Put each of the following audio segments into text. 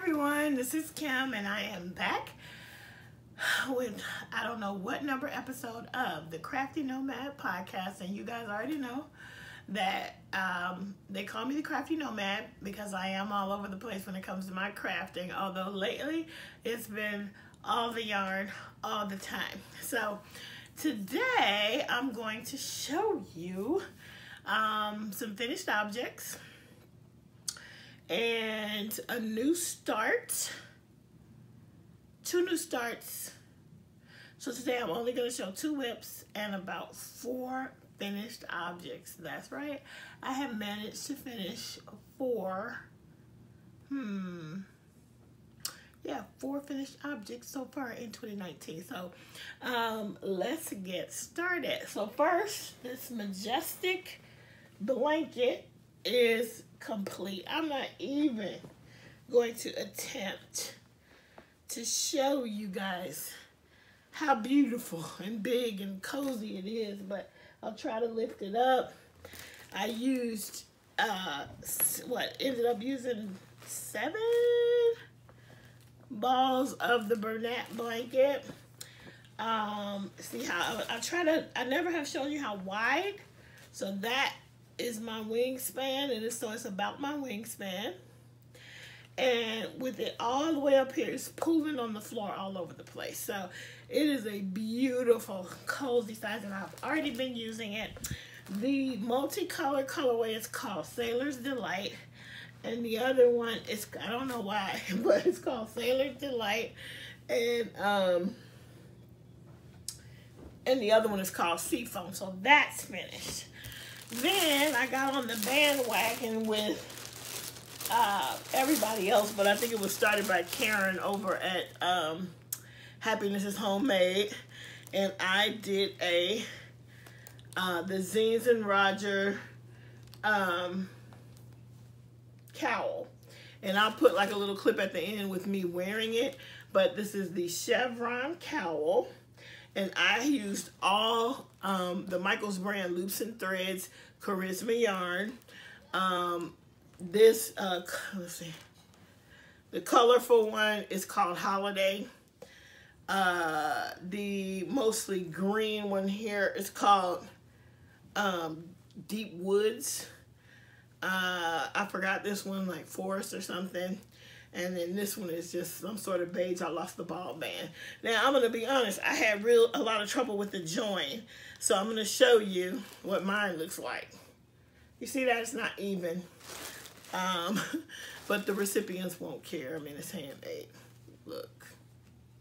everyone, this is Kim and I am back with I don't know what number episode of the Crafty Nomad Podcast, and you guys already know that they call me the Crafty Nomad because I am all over the place when it comes to my crafting, although lately it's been all the yarn all the time. So today I'm going to show you some finished objects and a new start, 2 new starts. So today I'm only going to show 2 whips and about 4 finished objects. That's right, I have managed to finish 4 finished objects so far in 2019. So let's get started. So first, this majestic blanket is complete. I'm not even going to attempt to show you guys how beautiful and big and cozy it is, but I'll try to lift it up. I used ended up using 7 balls of the Bernat blanket. See how I never have shown you how wide, so that is my wingspan, and so it's about my wingspan, and with it all the way up here, it's pooling on the floor all over the place. So it is a beautiful cozy size, and I've already been using it. The multicolor colorway is called Sailor's Delight, and the other one is, I don't know why, but it's called Sailor's Delight, and the other one is called Seafoam. So that's finished. Then I got on the bandwagon with everybody else, but I think it was started by Karin over at Happiness is Homemade, and I did the Zines and Roger cowl, and I'll put like a little clip at the end with me wearing it. But this is the chevron cowl, and I used all the Michaels brand loops and threads, Charisma yarn. Let's see, the colorful one is called Holiday. The mostly green one here is called Deep Woods. I forgot this one, like Forest or something. And then this one is just some sort of beige. I lost the ball band. Now, I'm going to be honest. I had a lot of trouble with the join. So I'm going to show you what mine looks like. You see that? It's not even. But the recipients won't care. I mean, it's handmade. Look.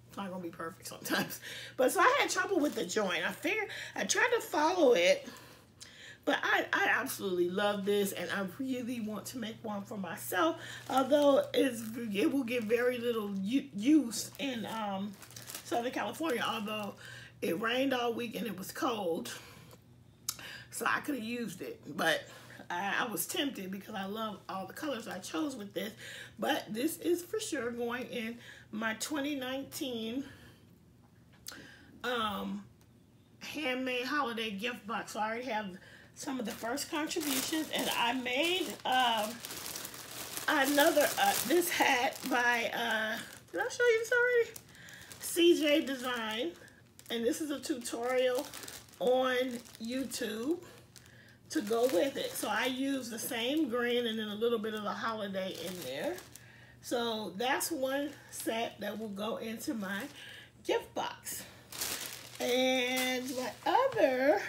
It's not going to be perfect sometimes. But so I had trouble with the join. I tried to follow it. But I absolutely love this, and I really want to make one for myself, although it will get very little use in Southern California, although it rained all week and it was cold, so I could have used it. But I was tempted because I love all the colors I chose with this. But this is for sure going in my 2019 handmade holiday gift box. So I already have some of the first contributions, and I made another this hat by did I show you this already? CJ Design, and this is a tutorial on YouTube to go with it. So I use the same green and then a little bit of the holiday in there. So that's one set that will go into my gift box. And my other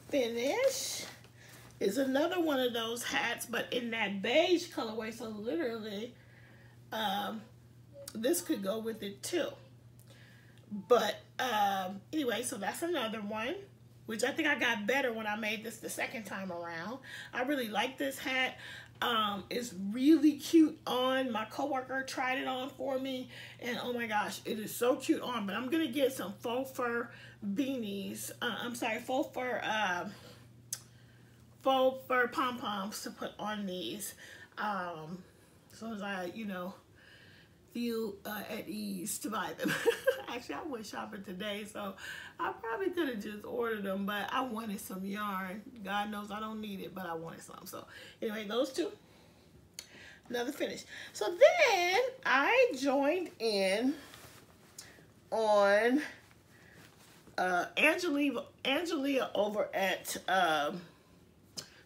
finish is another one of those hats, but in that beige colorway. So literally this could go with it too. But anyway, so that's another one, which I think I got better when I made this the second time around. I really like this hat. It's really cute on. My coworker tried it on for me, and oh my gosh, it is so cute on. But I'm gonna get some faux fur beanies. Faux fur pom-poms to put on these. As soon as I, feel at ease to buy them. Actually, I went shopping today, so I probably could have just ordered them, but I wanted some yarn. God knows I don't need it, but I wanted some. So anyway, those two. Another finish. So then I joined in on Angelia over at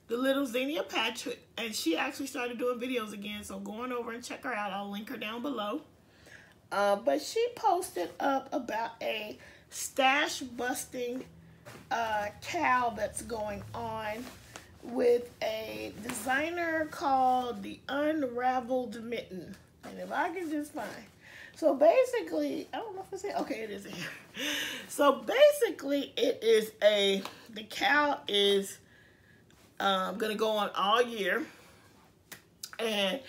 the little Zinnia patch, and she actually started doing videos again, so go on over and check her out. I'll link her down below. But she posted up about a stash busting cowl that's going on with a designer called the Unraveled Mitten. And if I can just find. So basically, I don't know if it's here. Okay, it is here. So basically, it is the cowl is going to go on all year. And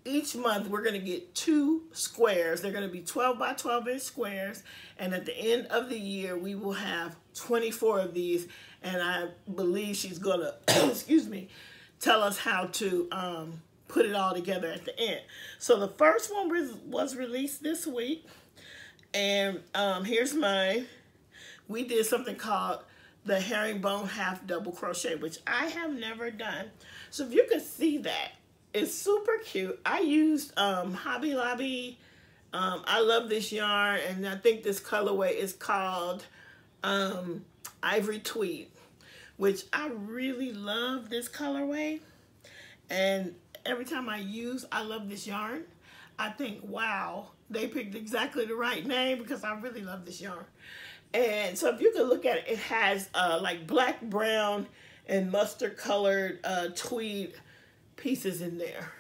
each month, we're going to get 2 squares. They're going to be 12 by 12 inch squares. And at the end of the year, we will have 24 of these. And I believe she's going to, excuse me, tell us how to put it all together at the end. So the first one was released this week. And here's mine. We did something called the herringbone half double crochet, which I have never done. So if you can see that, it's super cute. I used Hobby Lobby. I love this yarn, and I think this colorway is called Ivory Tweed, which I really love this colorway. And every time I love this yarn, I think, wow, they picked exactly the right name because I really love this yarn. And so if you can look at it, it has like black, brown, and mustard colored tweed pieces in there.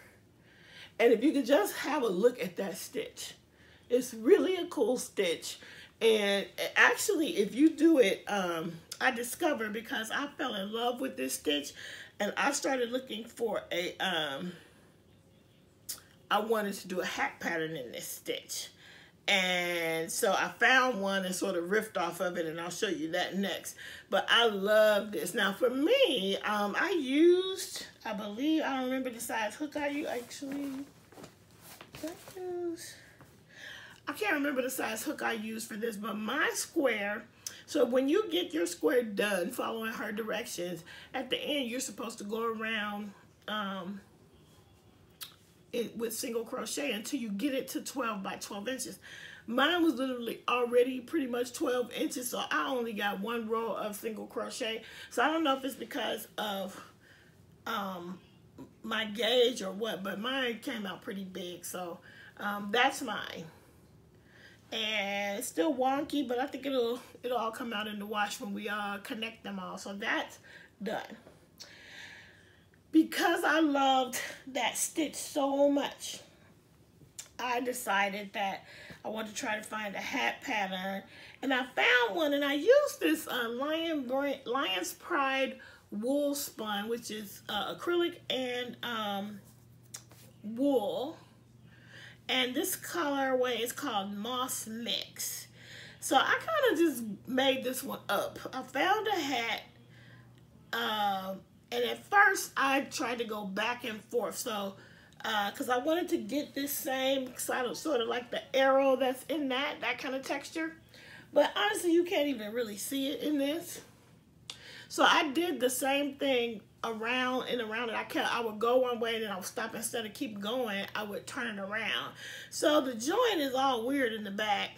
And if you could just have a look at that stitch, it's really a cool stitch. And actually, if you do it, I discovered, because I fell in love with this stitch, and I started looking for I wanted to do a hat pattern in this stitch. And so I found one and sort of riffed off of it, and I'll show you that next. But I love this. Now for me, I used, I believe, I don't remember the size hook I used, actually. I can't remember the size hook I used for this, but my square, so when you get your square done following her directions, at the end you're supposed to go around with single crochet until you get it to 12 by 12 inches. Mine was literally already pretty much 12 inches, so I only got 1 row of single crochet. So I don't know if it's because of my gauge or what, but mine came out pretty big. So that's mine. And it's still wonky, but I think it'll all come out in the wash when we connect them all. So that's done. Because I loved that stitch so much, I decided that I wanted to try to find a hat pattern. And I found one, and I used this Lion's Pride wool spun, which is acrylic and wool. And this colorway is called Moss Mix. So I kind of just made this one up. I found a hat, and at first I tried to go back and forth. So, because I wanted to get this same sort of like the arrow that's in that kind of texture. But honestly, you can't even really see it in this. So I did the same thing around and around it. I would go one way and then I would stop. Instead of keep going, I would turn it around. So the joint is all weird in the back.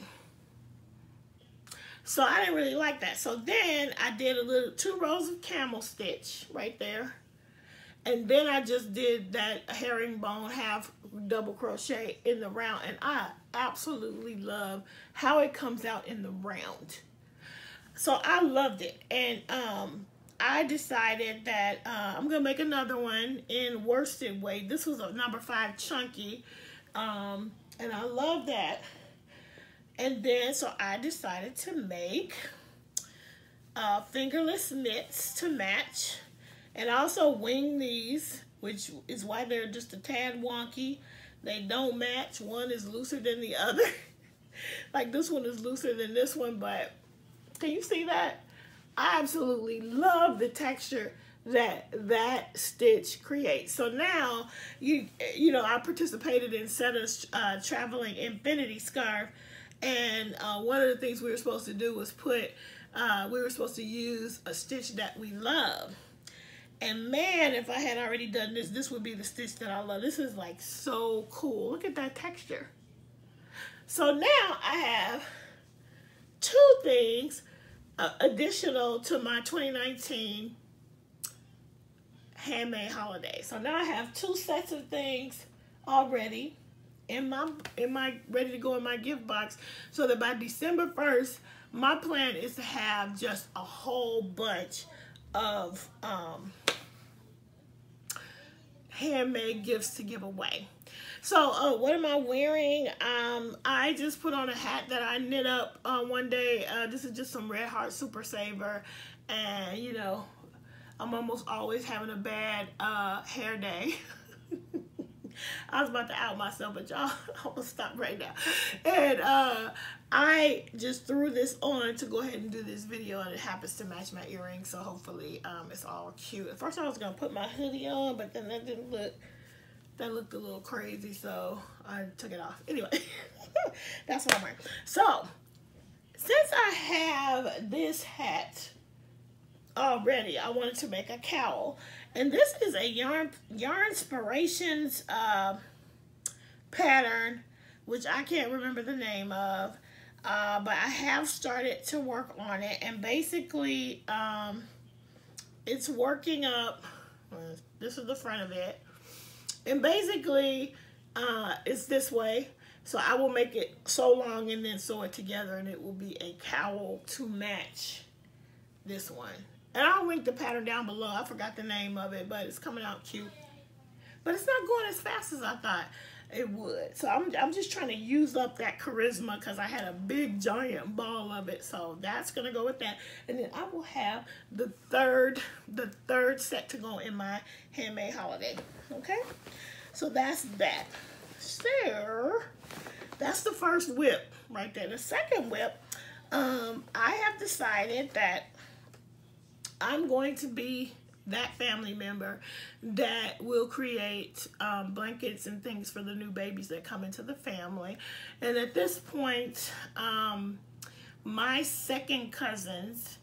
So I didn't really like that. So then I did 2 rows of camel stitch right there. And then I just did that herringbone half double crochet in the round. And I absolutely love how it comes out in the round. So I loved it. And I decided that I'm going to make another one in worsted weight. This was a number 5 chunky. And I love that. And then, so I decided to make fingerless mitts to match. And I also wing these, which is why they're just a tad wonky. They don't match. One is looser than the other. Like this one is looser than this one, but can you see that? I absolutely love the texture that stitch creates. So now, you know, I participated in Setta's traveling infinity scarf. And one of the things we were supposed to do was we were supposed to use a stitch that we love. And man, if I had already done this, this would be the stitch that I love. This is like so cool. Look at that texture. So now I have two things additional to my 2019 handmade holiday. So now I have two sets of things already in my ready to go in my gift box, so that by December 1st, my plan is to have just a whole bunch of handmade gifts to give away. So what am I wearing? I just put on a hat that I knit up one day. This is just some Red Heart Super Saver, and you know, I'm almost always having a bad hair day. I was about to out myself, but y'all, I'm gonna stop right now. And I just threw this on to go ahead and do this video, and it happens to match my earrings, so hopefully it's all cute. At first I was gonna put my hoodie on, but then that didn't look, that looked a little crazy, so I took it off. Anyway, that's what I'm wearing. So, since I have this hat already, I wanted to make a cowl. And this is a Yarnspirations pattern, which I can't remember the name of, but I have started to work on it. And basically, it's working up. This is the front of it. And basically, it's this way. So I will make it so long and then sew it together, and it will be a cowl to match this one. And I'll link the pattern down below. I forgot the name of it, but it's coming out cute. But it's not going as fast as I thought it would. So I'm just trying to use up that charisma, because I had a big giant ball of it. So that's going to go with that. And then I will have the third set to go in my handmade holiday. Okay? So that's that. So that's the first whip right there. The second whip, I have decided that I'm going to be that family member that will create blankets and things for the new babies that come into the family. And at this point, my second cousins,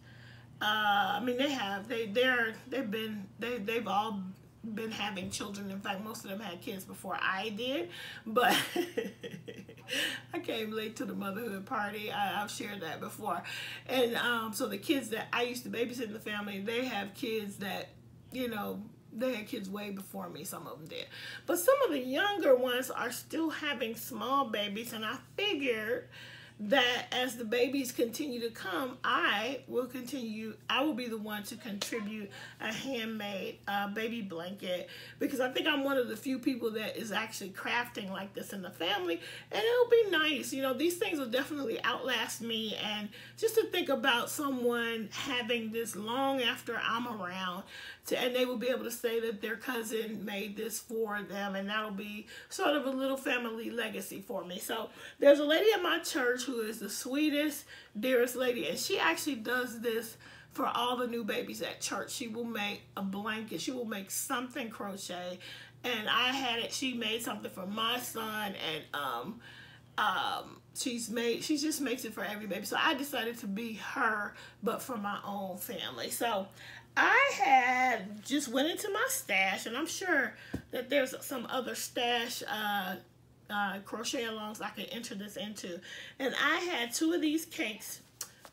I mean, they've all been having children. In fact, most of them had kids before I did, but I came late to the motherhood party. I've shared that before. And so the kids that I used to babysit in the family, they have kids that, you know, they had kids way before me. Some of them did, but some of the younger ones are still having small babies, and I figured that as the babies continue to come, I will be the one to contribute a handmade baby blanket, because I think I'm one of the few people that is actually crafting like this in the family, and it'll be nice. You know, these things will definitely outlast me, and just to think about someone having this long after I'm around, and they will be able to say that their cousin made this for them, and that'll be sort of a little family legacy for me. So there's a lady at my church who is the sweetest, dearest lady, and she actually does this for all the new babies at church. She will make a blanket, she will make something crochet, and I had it, she made something for my son, and she just makes it for every baby. So I decided to be her, but for my own family. So I had just went into my stash, and I'm sure that there's some other stash crochet alongs I can enter this into. And I had two of these cakes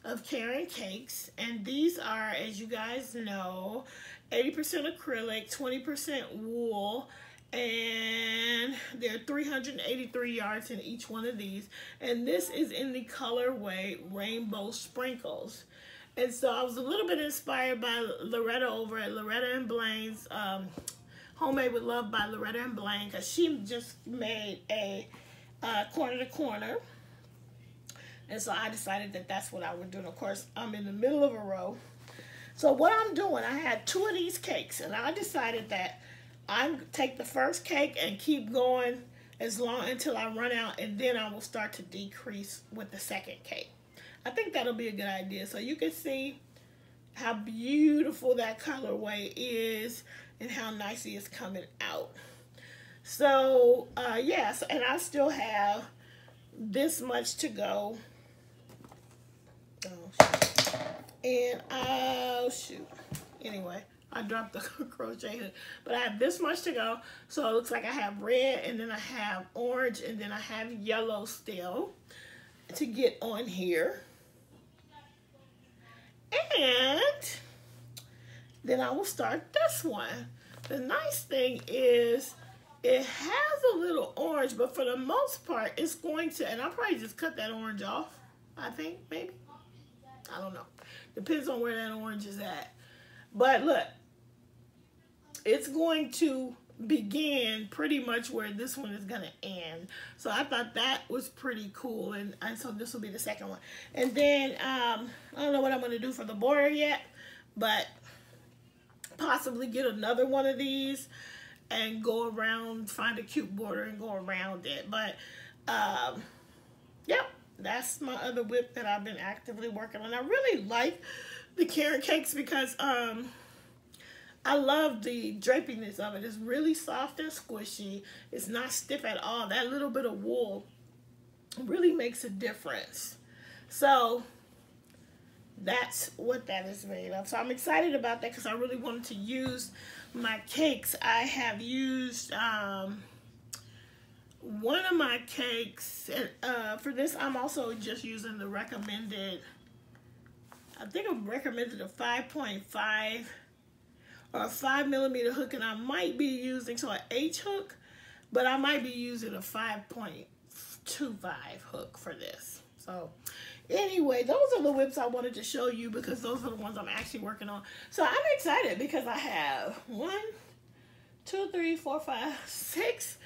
of Karin cakes, and these are, as you guys know, 80% acrylic, 20% wool, and there are 383 yards in each one of these. And this is in the colorway Rainbow Sprinkles. And so I was a little bit inspired by Loretta over at Loretta and Blaine's Homemade with Love by Loretta and Blaine, because she just made a corner to corner. And so I decided that that's what I would do. And of course, I'm in the middle of a row. So what I'm doing, I had two of these cakes, and I decided that I'm take the first cake and keep going as long until I run out, and then I will start to decrease with the second cake. I think that'll be a good idea. So you can see how beautiful that colorway is and how nicely it's coming out. So, yes, and I still have this much to go. Oh, shoot. And, oh, shoot. Anyway, I dropped the crochet hook. But I have this much to go. So it looks like I have red, and then I have orange, and then I have yellow still to get on here. And then I will start this one. The nice thing is it has a little orange, but for the most part, it's going to, and I'll probably just cut that orange off, I think, maybe. I don't know. Depends on where that orange is at. But look, it's going to begin pretty much where this one is going to end. So I thought that was pretty cool. And so this will be the second one. And then, I don't know what I'm going to do for the border yet, but possibly get another one of these and go around, find a cute border and go around it. But, yep, that's my other whip that I've been actively working on. I really like the Karin cakes because, I love the drapiness of it. It's really soft and squishy. It's not stiff at all. That little bit of wool really makes a difference. So that's what that is made of. So I'm excited about that because I really wanted to use my cakes. I have used one of my cakes. For this, I'm also just using the recommended, I think I'm recommended a 5.5 or a 5mm hook, and I might be using an H hook, but I might be using a 5.25 hook for this. So anyway, those are the whips I wanted to show you because those are the ones I'm actually working on. So I'm excited because I have 1, 2, 3, 4, 5, 6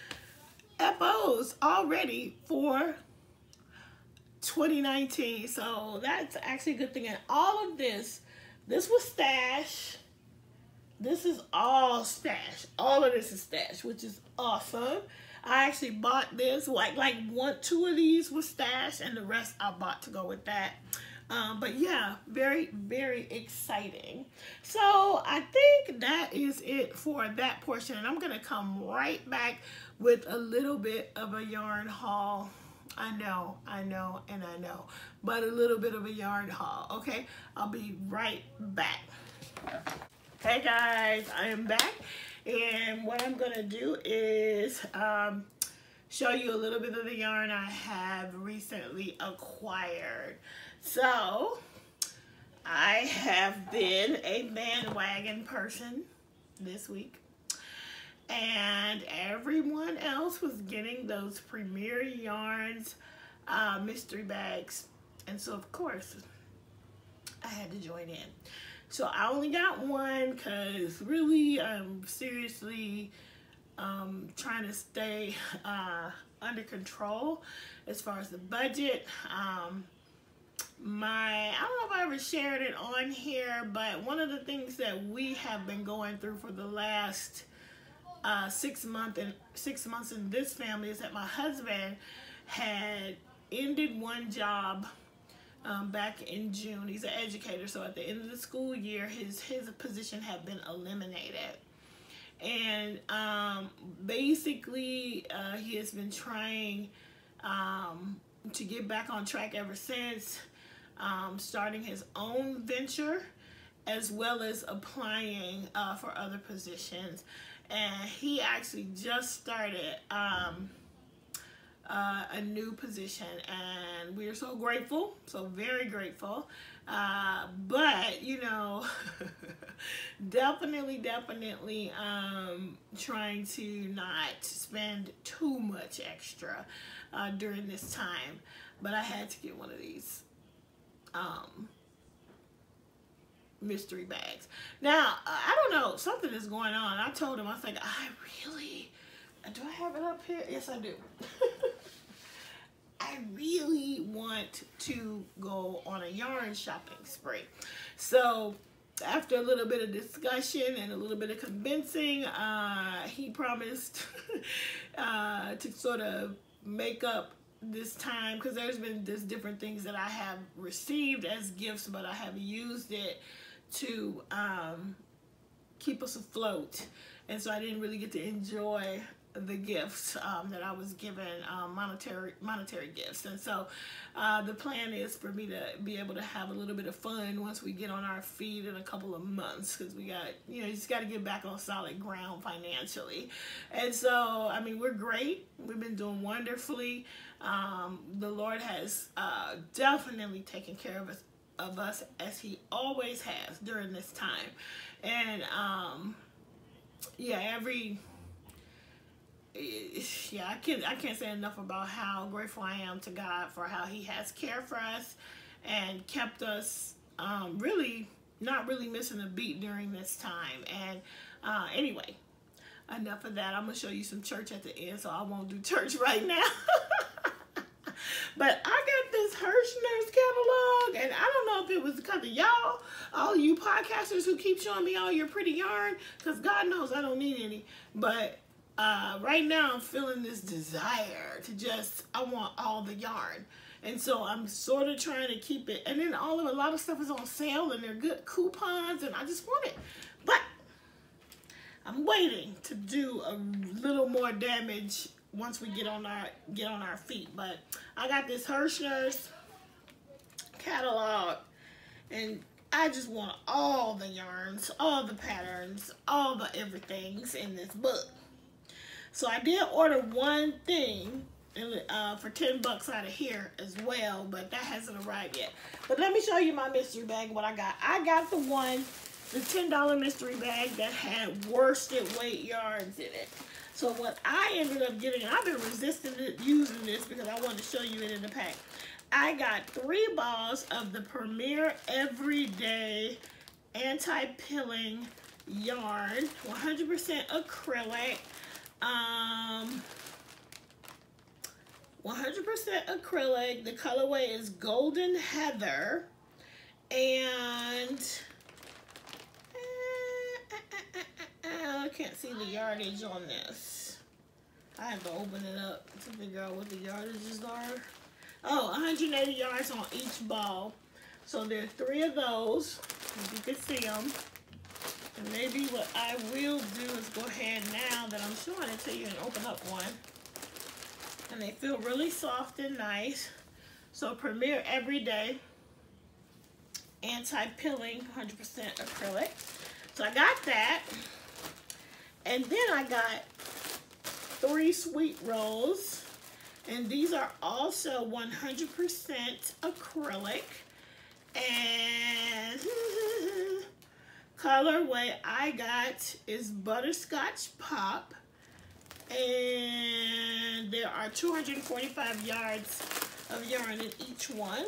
FOs already for 2019. So that's actually a good thing. And all of this was stash. This is all stash. All of this is stash, which is awesome. I actually bought this, like 1, 2 of these was stash, and the rest I bought to go with that. But yeah, very, very exciting. So I think that is it for that portion, and I'm gonna come right back with a little bit of a yarn haul. I know, but a little bit of a yarn haul, okay? I'll be right back. Hey guys, I am back, and what I'm gonna do is show you a little bit of the yarn I have recently acquired. So I have been a bandwagon person this week, and everyone else was getting those Premier Yarns mystery bags, and so of course I had to join in. So I only got one because really I'm seriously trying to stay under control as far as the budget. I don't know if I ever shared it on here, but one of the things that we have been going through for the last 6 months in this family is that my husband had ended one job back in June. He's an educator, so at the end of the school year, his position had been eliminated. And basically, he has been trying to get back on track ever since, starting his own venture, as well as applying for other positions. And he actually just started a new position, and we are so grateful, so very grateful. But you know, definitely trying to not spend too much extra during this time. But I had to get one of these mystery bags. Now, I don't know, something is going on. I told him, I was like, do I have it up here? Yes, I do. I really want to go on a yarn shopping spree. So after a little bit of discussion and a little bit of convincing, he promised to sort of make up this time, because there's been just different things that I have received as gifts, but I have used it to keep us afloat. And so I didn't really get to enjoy the gifts that I was given, monetary gifts. And so the plan is for me to be able to have a little bit of fun once we get on our feet in a couple of months, because we got, you just got to get back on solid ground financially. And so, I mean, we're great. We've been doing wonderfully. The Lord has definitely taken care of us as he always has during this time. And I can't say enough about how grateful I am to God for how he has cared for us and kept us really not really missing a beat during this time. And anyway, enough of that. I'm gonna show you some church at the end, so I won't do church right now. But I got this Hirschner's catalog, and I don't know if it was because of y'all, all you podcasters who keep showing me all your pretty yarn, because God knows I don't need any. But right now I'm feeling this desire to I want all the yarn. And so I'm sort of trying to keep it. And then a lot of stuff is on sale, and they're good coupons, and I just want it. But I'm waiting to do a little more damage once we get on our feet. But I got this Hirschner's catalog, and I just want all the yarns, all the patterns, all the everythings in this book. So I did order one thing for $10 out of here as well, but that hasn't arrived yet. But let me show you my mystery bag, what I got. I got the $10 mystery bag that had worsted weight yarns in it. So what I ended up getting, and I've been resisting using this because I wanted to show you it in the pack. I got 3 balls of the Premier Everyday Anti-Pilling yarn, 100% acrylic. 100% acrylic. The colorway is Golden Heather. And I can't see the yardage on this. I have to open it up to figure out what the yardages are. Oh, 180 yards on each ball. So there are 3 of those, as you can see them. And maybe what I will do is go ahead now that I'm showing it to you and open up one. And they feel really soft and nice. So Premier Everyday Anti-Pilling 100% acrylic. So I got that. And then I got 3 sweet rolls. And these are also 100% acrylic. And colorway I got is Butterscotch Pop. And there are 245 yards of yarn in each one.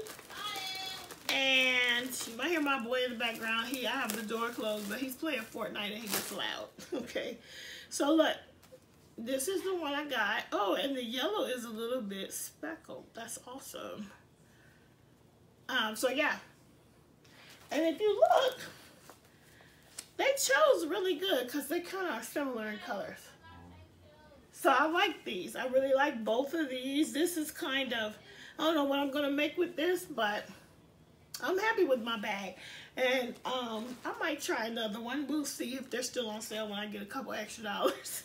And you might hear my boy in the background. I have the door closed, but he's playing Fortnite and he gets loud. Okay, so look, this is the one I got. Oh, and the yellow is a little bit speckled. That's awesome. So yeah, and if you look, they chose really good because they kind of are similar in colors. So I like these. I really like both of these. This is kind of, I don't know what I'm gonna make with this, but I'm happy with my bag. And I might try another one. We'll see if they're still on sale when I get a couple extra dollars.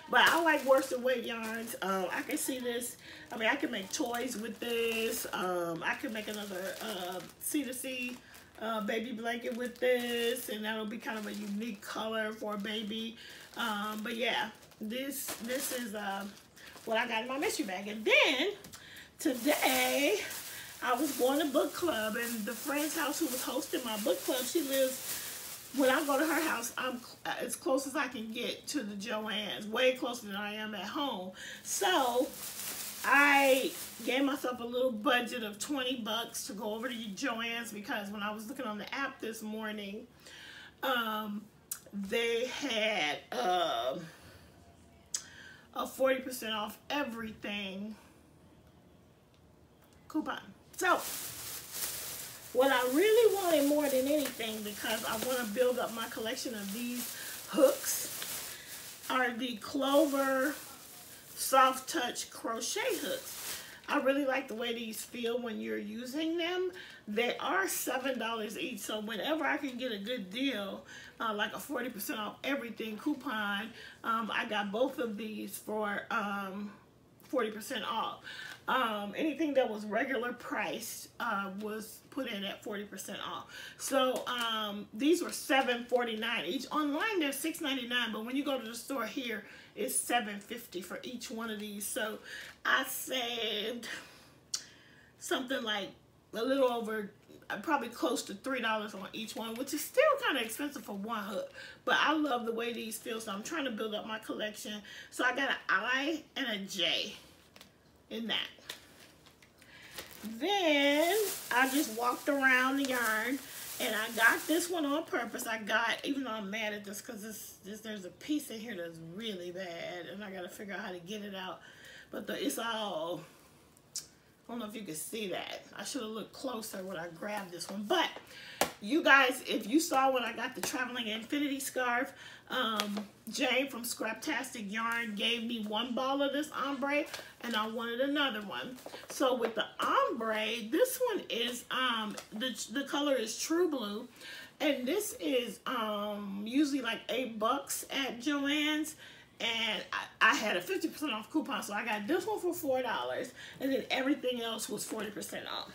But I like worsted weight yarns. I can see this. I mean, I can make toys with this. I can make another C2C baby blanket with this, and that'll be kind of a unique color for a baby. But yeah, this is what I got in my mystery bag. And then today I was going to book club, and the friend's house who was hosting my book club, she lives, when I go to her house, I'm as close as I can get to the Joann's, way closer than I am at home. So I gave myself a little budget of $20 to go over to Joann's, because when I was looking on the app this morning, they had a 40% off everything coupon. So what I really wanted more than anything, because I want to build up my collection of these hooks, are the Clover Soft Touch crochet hooks. I really like the way these feel when you're using them. They are $7 each, so whenever I can get a good deal, like a 40% off everything coupon, I got both of these for 40% off. Anything that was regular priced was put in at 40% off. So these were $7.49 each. Online they're $6.99, but when you go to the store here, it's $7.50 for each one of these. So I saved something like a little over, probably close to $3 on each one, which is still kind of expensive for one hook. But I love the way these feel, so I'm trying to build up my collection. So I got an I and a J in that. Then I just walked around the yarn, and I got this one on purpose. I got, even though I'm mad at this because there's a piece in here that's really bad, and I got to figure out how to get it out. But it's all, I don't know if you can see that. I should have looked closer when I grabbed this one. But you guys, if you saw when I got the Traveling Infinity Scarf, Jane from Scraptastic Yarn gave me one ball of this ombre, and I wanted another one. So with the ombre, this one is, the color is True Blue, and this is usually like $8 at Joann's. And I had a 50% off coupon, so I got this one for $4, and then everything else was 40% off.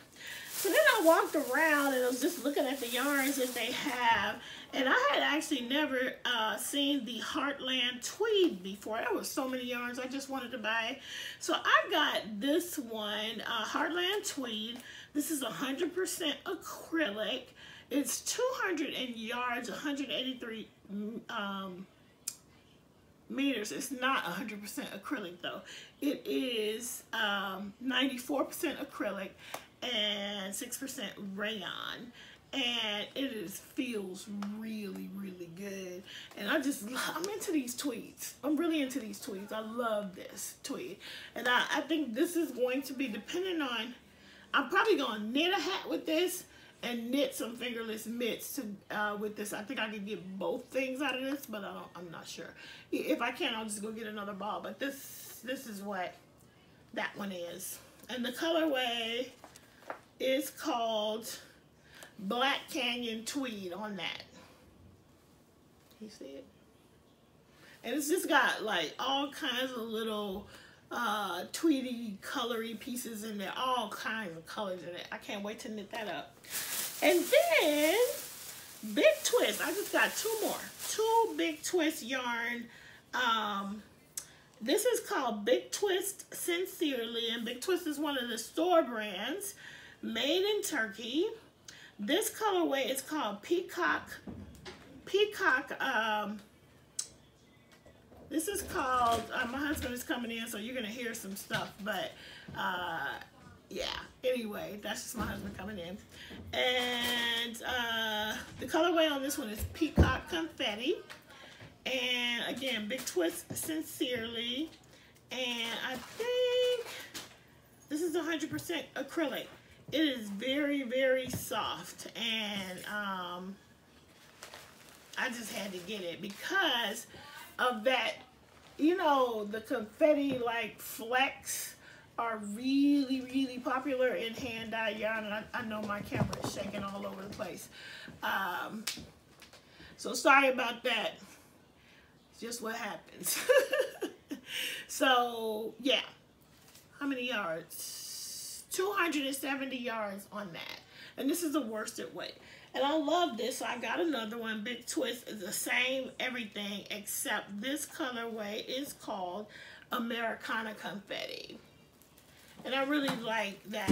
So then I walked around and I was just looking at the yarns that they have, and I had actually never seen the Heartland Tweed before. There were so many yarns I just wanted to buy. So I got this one, Heartland Tweed. This is 100% acrylic. It's 200 in yards, 183 meters. It's not 100% acrylic though. It is 94% acrylic and 6% rayon, and it feels really, really good. And I'm into these tweeds. I'm really into these tweeds. I love this tweed, and I think this is going to be, depending on, I'm probably going to knit a hat with this and knit some fingerless mitts with this. I think I can get both things out of this, but I'm not sure. If I can, I'll just go get another ball. But this is what that one is. And the colorway is called Black Canyon Tweed on that. Can you see it? And it's just got like all kinds of little tweedy, colory pieces in there, all kinds of colors in it. I can't wait to knit that up. And then Big Twist. I just got two Big Twist yarn. This is called Big Twist Sincerely, and Big Twist is one of the store brands, made in Turkey. This colorway is called Peacock. This is called, my husband is coming in, so you're going to hear some stuff, but yeah, anyway, that's just my husband coming in. And the colorway on this one is Peacock Confetti. And again, Big Twist Sincerely. And I think this is 100% acrylic. It is very, very soft, and I just had to get it because of that. You know, the confetti like flecks are really, really popular in hand dyed yarn, and I know my camera is shaking all over the place. So sorry about that. It's just what happens. So yeah, how many yards? 270 yards on that, and this is the worsted weight. And I love this, so I got another one. Big Twist is the same everything, except this colorway is called Americana Confetti. And I really like that